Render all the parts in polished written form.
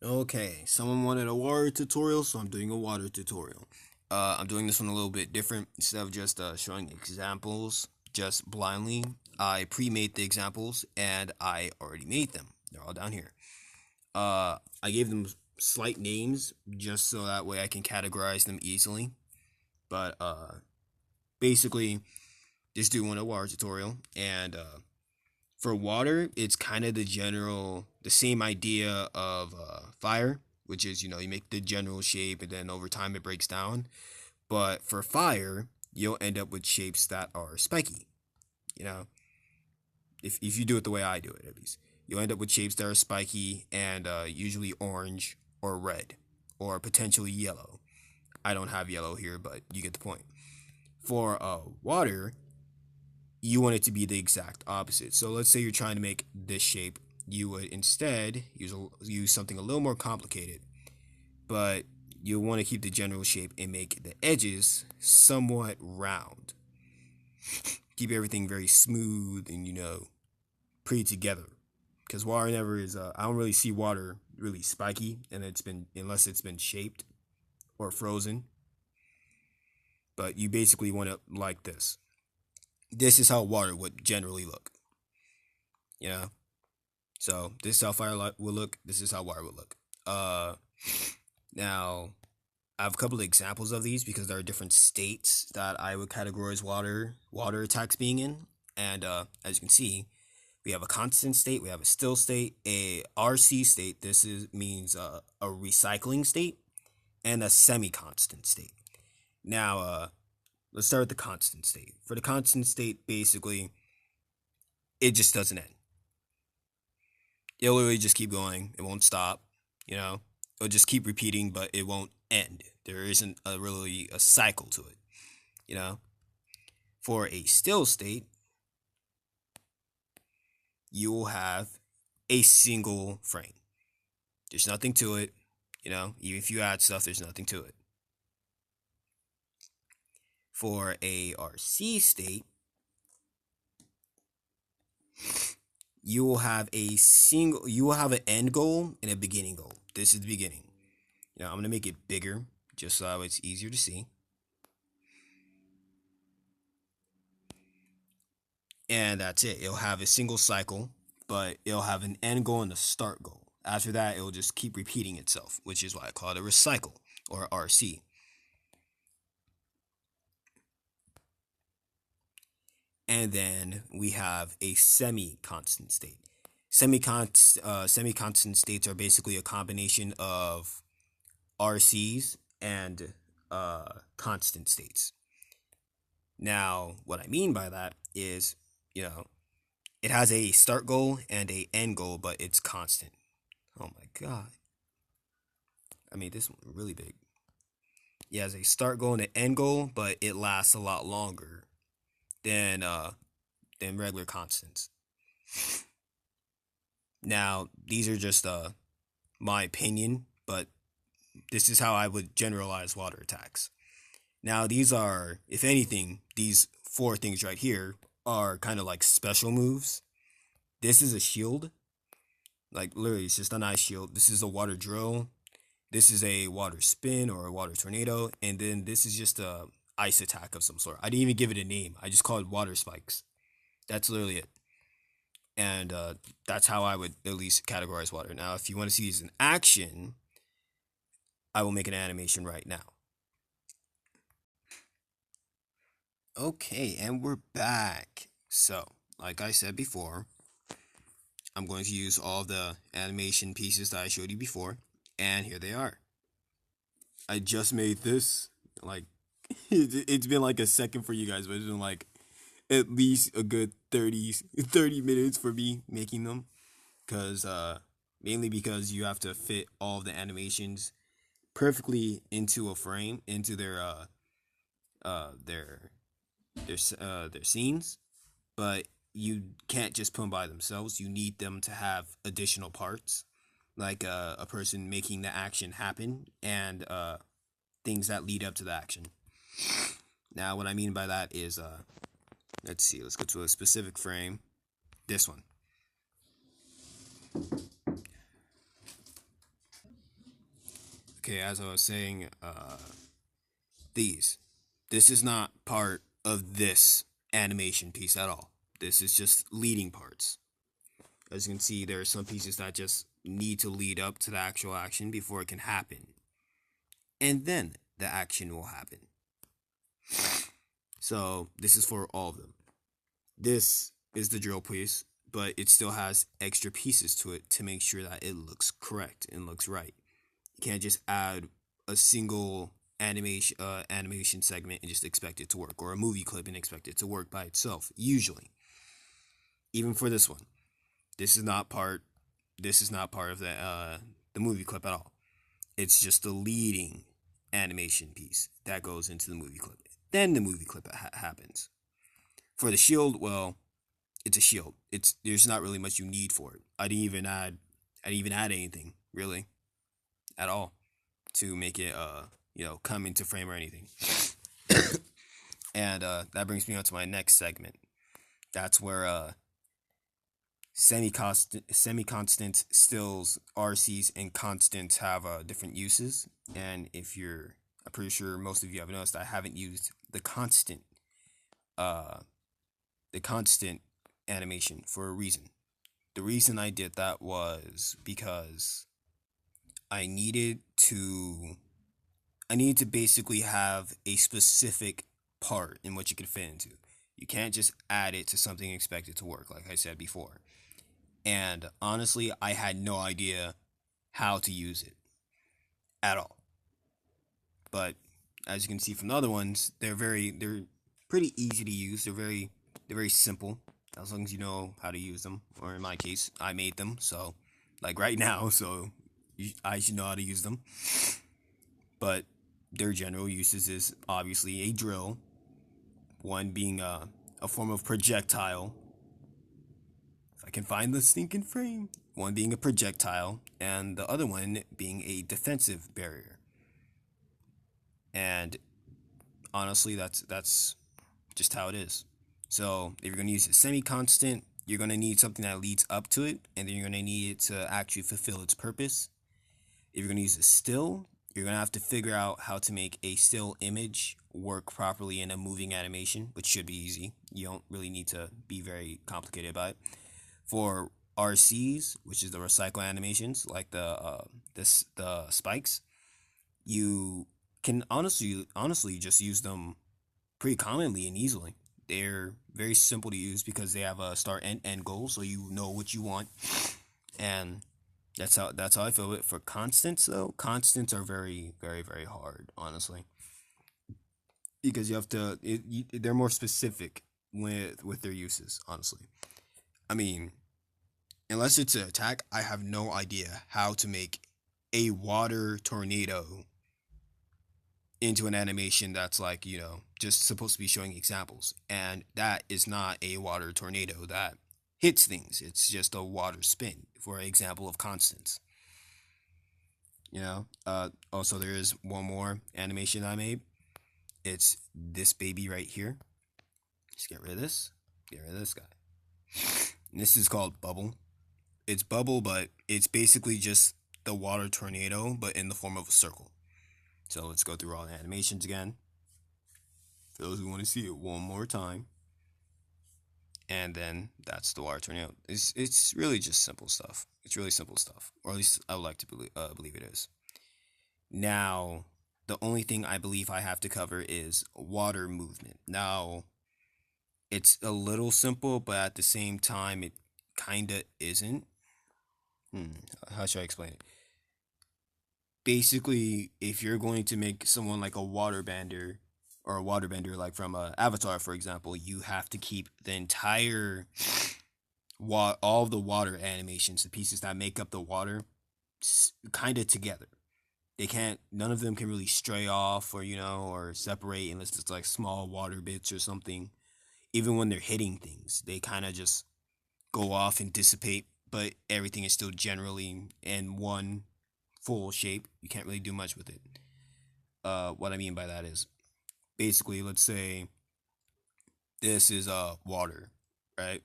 Okay, someone wanted a water tutorial, so I'm doing a water tutorial. I'm doing this one a little bit different. Instead of just showing examples just blindly, I pre-made the examples and I already made them. They're all down here. I gave them slight names just so that way I can categorize them easily. But basically, just doing a water tutorial, and for water, it's kind of the same idea of fire, which is, you make the general shape and then over time it breaks down. But for fire, you'll end up with shapes that are spiky. You know, if you do it the way I do it, at least, you'll end up with shapes that are spiky and usually orange or red or potentially yellow. I don't have yellow here, but you get the point. For water, you want it to be the exact opposite. So let's say you're trying to make this shape, you would instead use something a little more complicated, but you'll want to keep the general shape and make the edges somewhat round. Keep everything very smooth and pretty together. Because water never is. I don't really see water really spiky, and it's been unless it's been shaped or frozen. But you basically want it like this. This is how water would generally look. You know. So this is how fire will look. This is how water would look. Uh, Now I have a couple of examples of these because there are different states that I would categorize water attacks being in, and as you can see, we have a constant state, we have a still state, a RC state. This is means a recycling state, and a semi-constant state. Now, let's start with the constant state. For the constant state, basically, it just doesn't end. It'll literally just keep going. It won't stop. You know, it'll just keep repeating, but it won't end. There isn't really a cycle to it. You know, for a still state, you will have a single frame. There's nothing to it. Even if you add stuff, there's nothing to it. For a RC state, you will have an end goal and a beginning goal. This is the beginning. I'm gonna make it bigger just so it's easier to see. And that's it. It'll have a single cycle, but it'll have an end goal and a start goal. After that, it'll just keep repeating itself, which is why I call it a recycle or RC. And then we have a semi-constant state. Semi-constant states are basically a combination of RCs and constant states. Now, what I mean by that is, you know, it has a start goal and a end goal, but it's constant. Oh my god! I mean, this one really big. It has a start goal and an end goal, but it lasts a lot longer than regular constants. Now, these are just my opinion, but this is how I would generalize water attacks. Now, these are, if anything, these four things right here are kind of like special moves. This is a shield, like literally, it's just an ice shield. This is a water drill. This is a water spin or a water tornado, and then this is just a ice attack of some sort. I didn't even give it a name. I just called it water spikes. That's literally it. And that's how I would at least categorize water. Now, if you want to see these in action, I will make an animation right now. Okay, and we're back. So, like I said before, I'm going to use all the animation pieces that I showed you before, and here they are. I just made this, like, it's been like a second for you guys, but it's been like at least a good 30 minutes for me making them, because mainly because you have to fit all of the animations perfectly into a frame, into uh their their scenes, but you can't just put them by themselves. You need them to have additional parts, like a person making the action happen and things that lead up to the action. Now, what I mean by that is, let's see, let's go to a specific frame. This one. Okay, as I was saying, these. This is not part of this animation piece at all. This is just leading parts. As you can see, there are some pieces that just need to lead up to the actual action before it can happen. And then the action will happen. So this is for all of them. This is the drill piece, but it still has extra pieces to it to make sure that it looks correct and looks right. You can't just add a single animation segment and just expect it to work, or a movie clip and expect it to work by itself. Usually, even for this one, this is not part. This is not part of the movie clip at all. It's just the leading animation piece that goes into the movie clip. Then the movie clip happens. For the shield, well, it's a shield. There's not really much you need for it. I didn't even add anything really at all to make it come into frame or anything. And that brings me on to my next segment. That's where semi-constant stills, RCs, and constants have different uses. And I'm pretty sure most of you have noticed I haven't used the constant animation for a reason. The reason I did that was because I needed to basically have a specific part in what you can fit into. You can't just add it to something and expect it to work, like I said before. And honestly, I had no idea how to use it at all. But as you can see from the other ones, they're pretty easy to use. They're very simple as long as you know how to use them. Or in my case, I made them, so like right now, so I should know how to use them. But their general uses is obviously a drill, one being a form of projectile. If I can find the stinking frame. One being a projectile, and the other one being a defensive barrier. And honestly, that's just how it is. So if you're going to use a semi-constant, you're going to need something that leads up to it, and then you're going to need it to actually fulfill its purpose. If you're going to use a still, you're going to have to figure out how to make a still image work properly in a moving animation, which should be easy. You don't really need to be very complicated about it. For RCs, which is the recycle animations, like the spikes, you can honestly just use them pretty commonly and easily. They're very simple to use because they have a start and end goal, so you know what you want, and that's how I feel it. For constants, though, constants are very, very, very hard, honestly, because you have to. They're more specific with their uses, honestly. I mean, unless it's an attack, I have no idea how to make a water tornado into an animation that's like, just supposed to be showing examples. And that is not a water tornado that hits things. It's just a water spin, for an example of constants. Also, there is one more animation I made. It's this baby right here. Just get rid of this. Get rid of this guy. And this is called Bubble. It's Bubble, but it's basically just the water tornado, but in the form of a circle. So let's go through all the animations again. For those who want to see it one more time. And then that's the water tornado. It's really just simple stuff. It's really simple stuff. Or at least I would like to believe it is. Now, the only thing I believe I have to cover is water movement. Now, it's a little simple, but at the same time, it kind of isn't. How should I explain it? Basically, if you're going to make someone like a waterbender, or a waterbender like from Avatar, for example, you have to keep the entire all of the water animations, the pieces that make up the water, kind of together. None of them can really stray off or separate unless it's like small water bits or something. Even when they're hitting things, they kind of just go off and dissipate, but everything is still generally in one full shape. You can't really do much with it. What I mean by that is, basically, let's say this is water, right?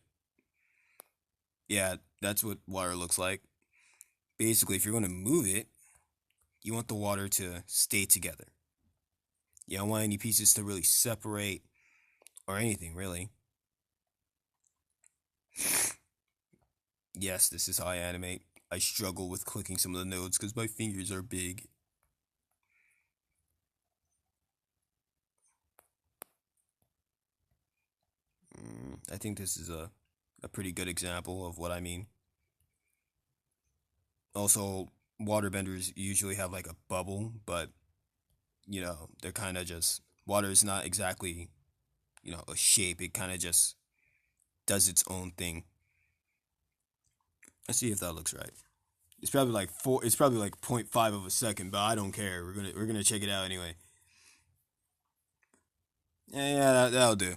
Yeah, that's what water looks like. Basically, if you're going to move it, You want the water to stay together. You don't want any pieces to really separate or anything, really. Yes, this is how I animate. I struggle with clicking some of the nodes because my fingers are big. I think this is a pretty good example of what I mean. Also, waterbenders usually have like a bubble, but they're kind of just water is not exactly, a shape. It kind of just does its own thing. Let's see if that looks right. It's probably like four. It's probably like 0.5 of a second, but I don't care. We're gonna check it out anyway. Yeah, that'll do.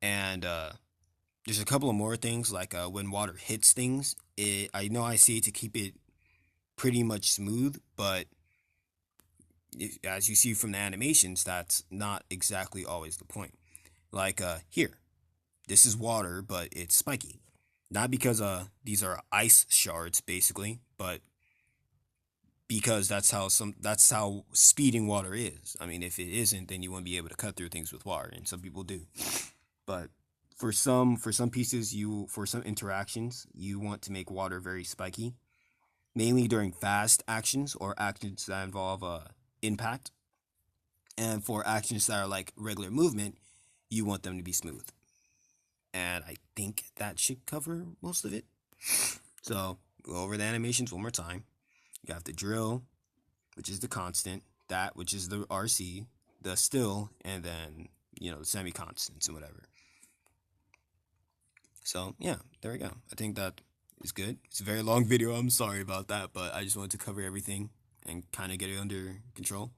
And there's a couple of more things like when water hits things. I know I say to keep it pretty much smooth, but as you see from the animations, that's not exactly always the point. Like here, this is water, but it's spiky. Not because these are ice shards basically, but because that's how speeding water is. I mean, if it isn't, then you won't be able to cut through things with water, and some people do. But for some pieces, for some interactions, you want to make water very spiky, mainly during fast actions or actions that involve impact. And for actions that are like regular movement, you want them to be smooth. And I think that should cover most of it. So go over the animations one more time. You have the drill, which is the constant, that which is the RC, the still, and then the semi-constants and whatever. So yeah, there we go. I think that is good. It's a very long video. I'm sorry about that, but I just wanted to cover everything and kind of get it under control.